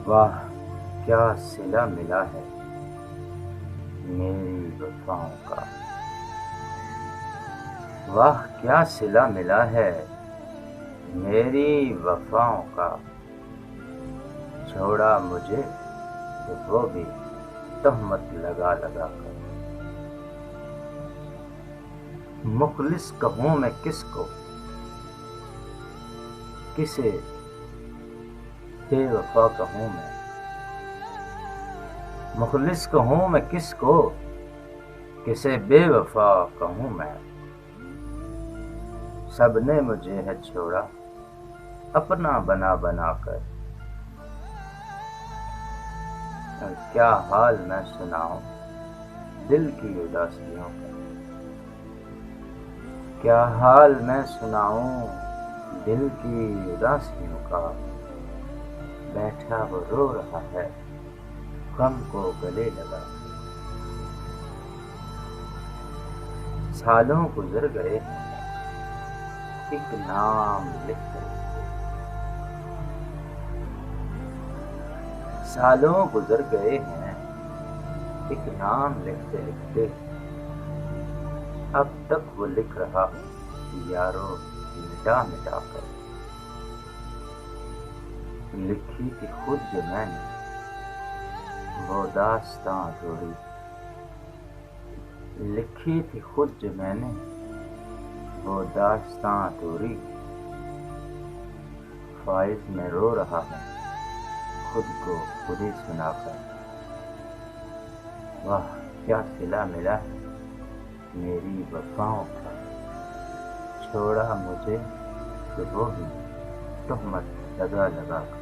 واہ کیا صلہ ملا ہے میری وفاؤں کا، واہ کیا صلہ ملا ہے میری وفاؤں کا، چھوڑا مجھے تو وہ بھی تہمت لگا لگا کر۔ مخلص کہوں میں کس کو، کسے بے وفا کہوں میں، مخلص کہوں میں کس کو، کسے بے وفا کہوں میں، سب نے مجھے ہے چھوڑا اپنا بنا بنا کر، کیا حال میں سناؤں دل کی اداسیوں کا، کیا حال میں سناؤں دل کی اداسیوں کا، بیٹھا وہ رو رہا ہے غم کو گلے لگا کر۔ سالوں گزر گئے ہیں ایک نام لکھتے لکھتے، سالوں گزر گئے ہیں ایک نام لکھتے لکھتے، اب تک وہ لکھ رہا ہوں یارو مٹا مٹا کر۔ لکھی تھی خود جو میں نے وہ داستاں ادھوری، لکھی تھی خود جو میں نے وہ داستاں ادھوری، فائز میں رو رہا ہوں خود کو خود ہی سنا کر۔ واہ کیا صلہ ملا ہے میری وفاؤں کا، چھوڑا مجھے تو وہ بھی تہمت لگا لگا کر۔